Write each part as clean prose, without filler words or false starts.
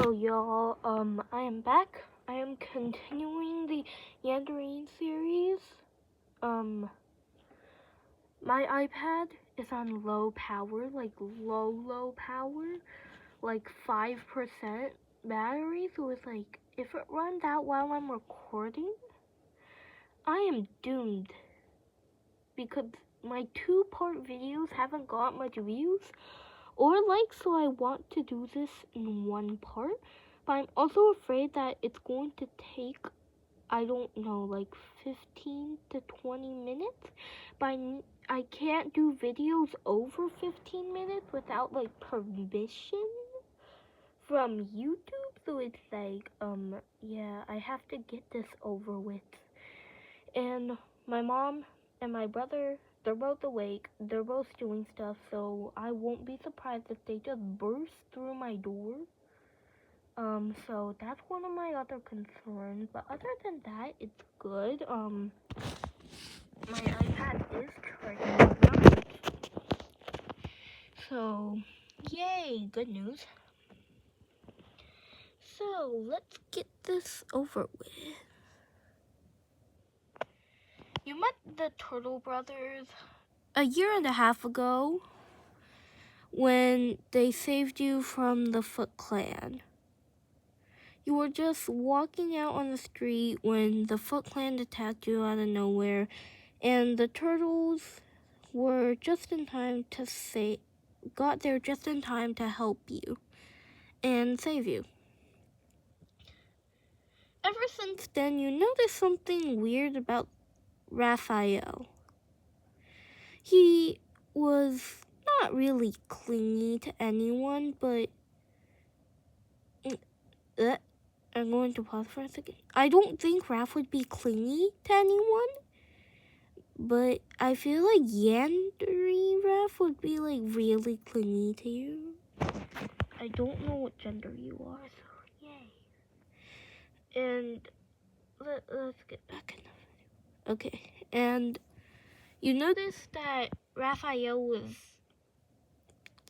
Hello y'all, I am back. I am continuing the Yandere series. My iPad is on low power, like low power, like 5% battery, so it's like, if it runs out while I'm recording, I am doomed. Because my 2-part videos haven't got much views or likes, so I want to do this in one part. But I'm also afraid that it's going to take, I don't know, like 15 to 20 minutes. But I can't do videos over 15 minutes without like permission from YouTube. So it's like, yeah, I have to get this over with. And my mom and my brother, they're both awake. They're both doing stuff, so I won't be surprised if they just burst through my door. So that's one of my other concerns. But other than that, it's good. My iPad is charging. So, yay, good news. So, let's get this over with. You met the Turtle Brothers a year and a half ago when they saved you from the Foot Clan. You were just walking out on the street when the Foot Clan attacked you out of nowhere, and the turtles were just in time to got there just in time to help you and save you. Ever since then, you noticed something weird about Raphael. He was not really clingy to anyone, but I'm going to pause for a second. I don't think Raph would be clingy to anyone, but I feel like Yandere Raph would be like really clingy to you. I don't know what gender you are, so yay. And let's get back in the video. Okay, and you noticed that Raphael was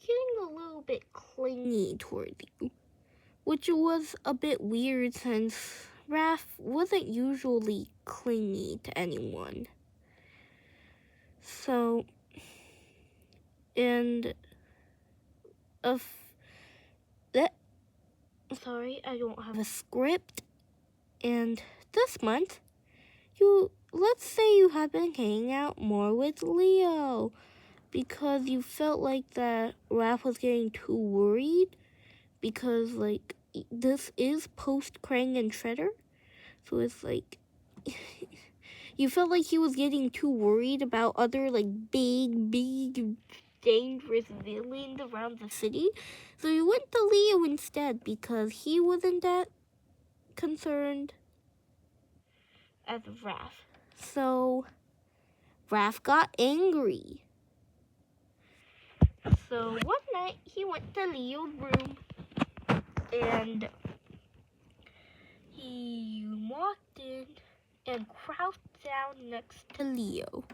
getting a little bit clingy toward you, which was a bit weird since Raph wasn't usually clingy to anyone. So, and sorry, I don't have a script. And this month, let's say you have been hanging out more with Leo because you felt like that Raph was getting too worried because like this is post Krang and Shredder, so it's like you felt like he was getting too worried about other like big dangerous villains around the city, so you went to Leo instead because he wasn't that concerned as Raph. So Raph got angry. So one night he went to Leo's room and he walked in and crouched down next to Leo.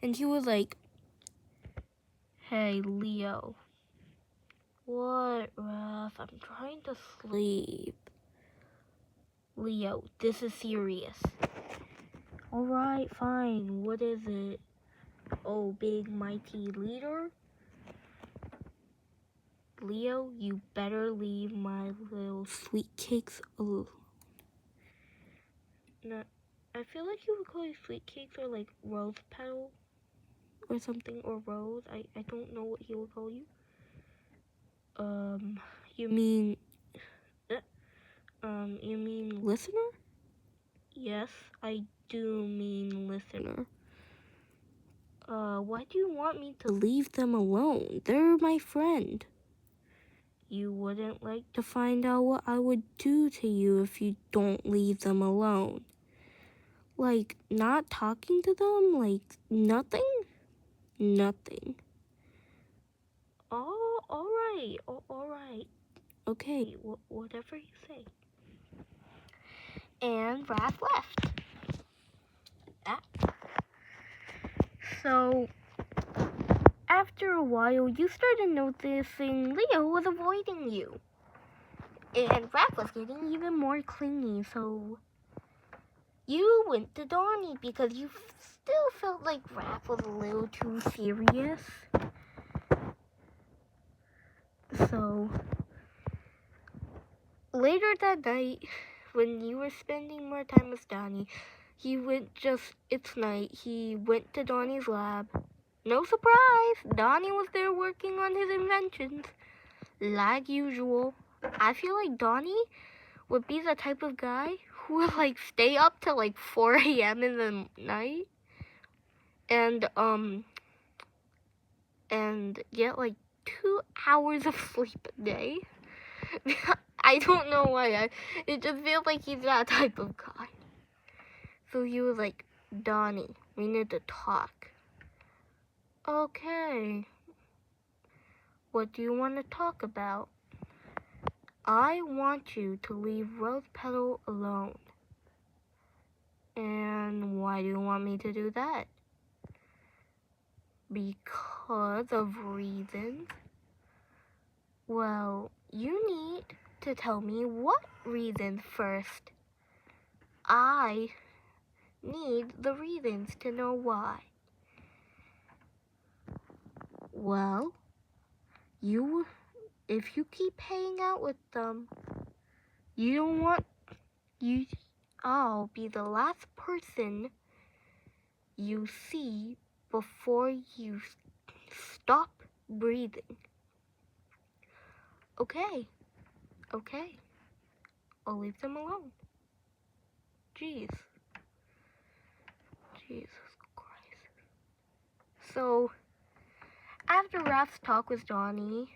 And he was like, "Hey, Leo." "What, Raph? I'm trying to sleep." "Leo, this is serious." "Alright, fine. What is it?" "Oh, big mighty leader." "Leo, you better leave my little sweet cakes alone." No, I feel like you would call these sweet cakes or like rose petal or something, or rose. I don't know what he would call you. You mean listener? Yes, I do mean listener. Why do you want me to leave them alone? They're my friend. You wouldn't like to find out what I would do to you if you don't leave them alone. Like, not talking to them? Like, nothing? Nothing. Oh, alright. Okay, whatever you say. And Raph left. So, after a while, you started noticing Leo was avoiding you. And Raph was getting even more clingy, so you went to Donnie because you still felt like Raph was a little too serious. So later that night, when you were spending more time with Donnie, he went to Donnie's lab. No surprise, Donnie was there working on his inventions, like usual. I feel like Donnie would be the type of guy who would like stay up till like 4 a.m. in the night and get like 2 hours of sleep a day. I don't know why. It just feels like he's that type of guy. So he was like, Donnie, we need to talk. Okay. What do you want to talk about? I want you to leave Rose Petal alone. And why do you want me to do that? Because of reasons. Well, you need to tell me what reasons first. I need the reasons to know why. Well, if you keep hanging out with them, I'll be the last person you see before you stop breathing. Okay. I'll leave them alone. Jesus Christ. So, after Raph's talk with Donnie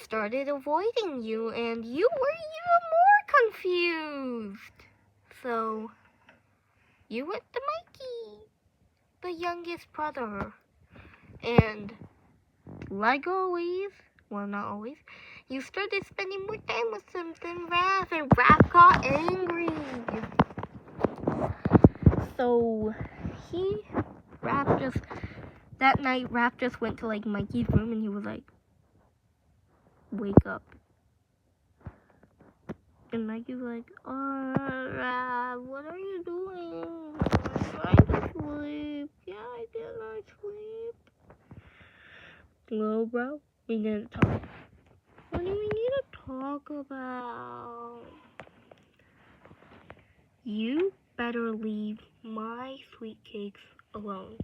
started avoiding you, and you were even more confused. So, you went to Mikey, the youngest brother, and like always, well, not always, you started spending more time with him than Raph, and Raph got angry. So, that night, Raph just went to, like, Mikey's room, and he was like, wake up. And Mikey was like, oh, Raph, what are you doing? I'm trying to sleep. Yeah, I cannot sleep. Hello, bro? We need to talk. What do we need to talk about? You better leave my sweet cakes alone.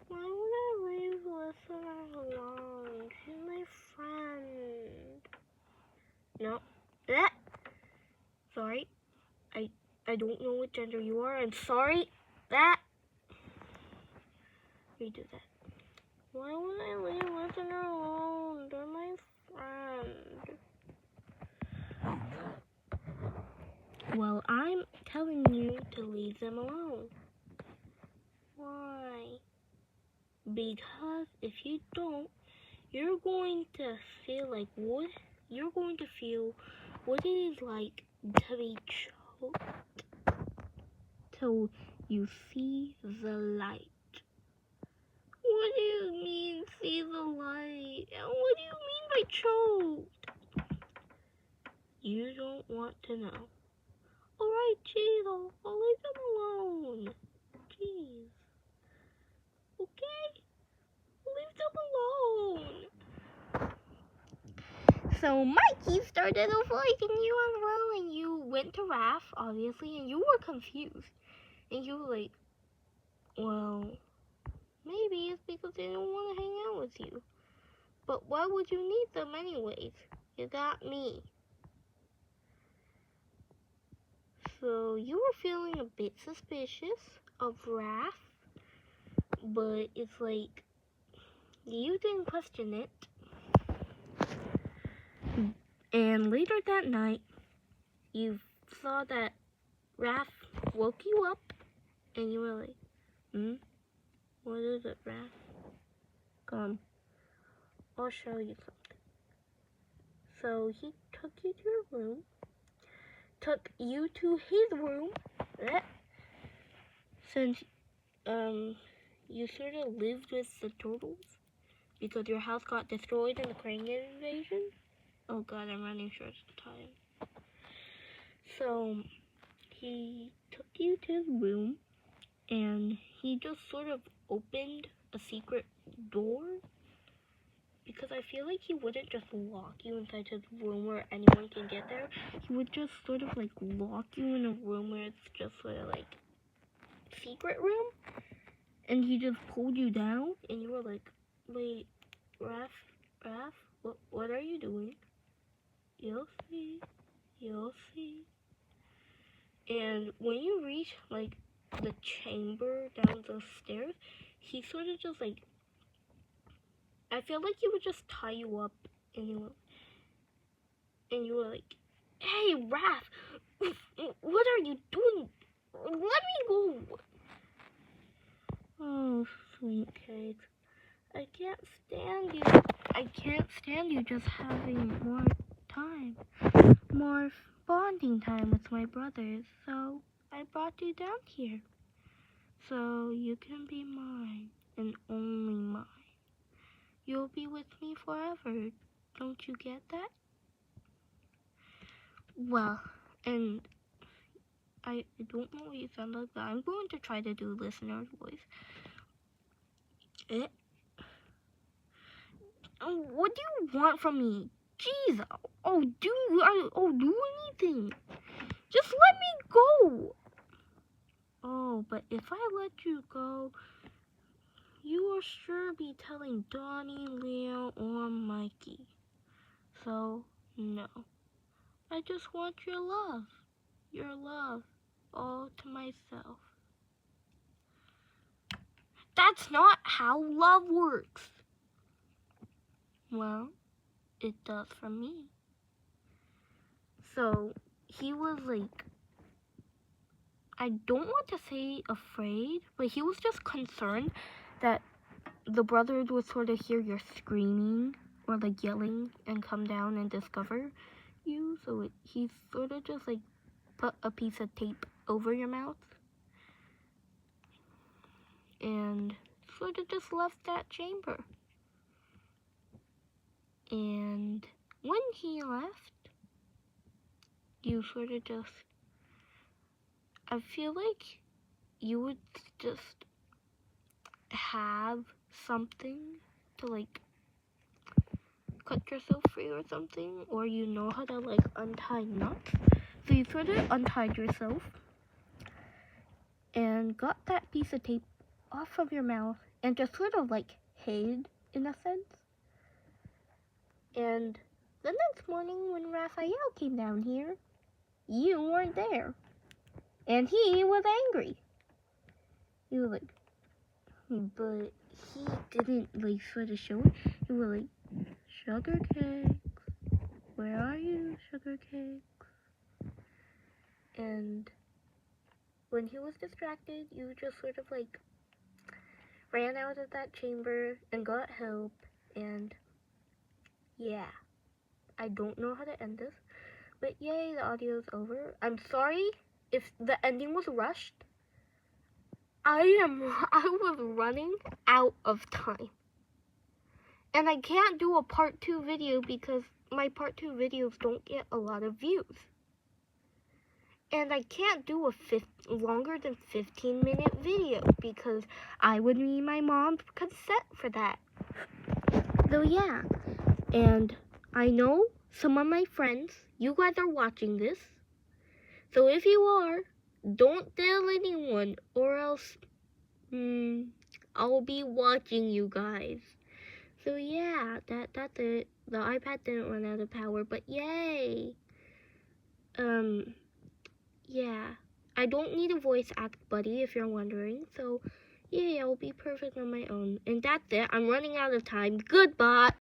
Why would I leave Listener alone? She's my friend. No. Sorry. I don't know what gender you are. I'm sorry. Redo that. Why would I leave Listener alone? They're my friend. Well, I'm telling you to leave them alone. Why? Because if you don't, you're going to feel like what? You're going to feel what it is like to be choked till you see the light. What do you mean, see the light? And what do you mean by choked? You don't want to know. Alright, jeez, I'll leave them alone. Jeez. Okay? Leave them alone. So Mikey started avoiding you as well, and you went to Raph, obviously, and you were confused. And you were like, well, maybe it's because they don't want to hang out with you. But why would you need them anyways? You got me. So you were feeling a bit suspicious of Raph, but it's like, you didn't question it. And later that night, you saw that Raph woke you up, and you were like, what is it, Raph? Come, I'll show you something. So he took you to your room, took you to his room, since, you sort of lived with the turtles. because your house got destroyed in the Ukrainian invasion. Oh god, I'm running short of time. So, he took you to his room, and he just sort of opened a secret door, because I feel like he wouldn't just lock you inside his room where anyone can get there. He would just sort of like lock you in a room where it's just sort of like secret room, and he just pulled you down, and you were like, wait, Raph, what are you doing? You'll see. And when you reach like the chamber down the stairs, he sort of just like, I feel like he would just tie you up, and you were like, hey Raph, what are you doing? Let me go. Oh, sweet cake. I can't stand you just having more time. More bonding time with my brothers. So I brought you down here. So you can be mine and only mine. You'll be with me forever. Don't you get that? Well, and I don't know what you sound like, but I'm going to try to do listener's voice. What do you want from me? Jeez, do anything. Just let me go. Oh, but if I let you go, you will sure be telling Donnie, Leo, or Mikey. So, no. I just want your love, all to myself. That's not how love works. Well, it does for me. So, he was like, I don't want to say afraid, but he was just concerned that the brothers would sort of hear your screaming or like yelling and come down and discover you. So he sort of just like put a piece of tape over your mouth and sort of just left that chamber. And when he left, you sort of just, I feel like you would just have something to like cut yourself free or something, or you know how to like untie knots. So you sort of untied yourself and got that piece of tape off of your mouth and just sort of like hid in a sense. And the next morning when Raphael came down here, you weren't there. And he was angry. He was like, but he didn't like sort of show it. He was like, sugar cakes, where are you, sugar cakes? And when he was distracted, you just sort of like ran out of that chamber and got help. And yeah, I don't know how to end this, but yay, the audio's over. I'm sorry if the ending was rushed. I was running out of time. And I can't do a part 2 video because my part 2 videos don't get a lot of views. And I can't do a longer than 15-minute video because I would need my mom's consent for that. So yeah, and I know some of my friends, you guys are watching this. So if you are, don't tell anyone or else I'll be watching you guys. So yeah, that's it. The iPad didn't run out of power, but yay. Yeah. I don't need a voice act buddy if you're wondering. So yeah, I'll be perfect on my own. And that's it. I'm running out of time. Goodbye.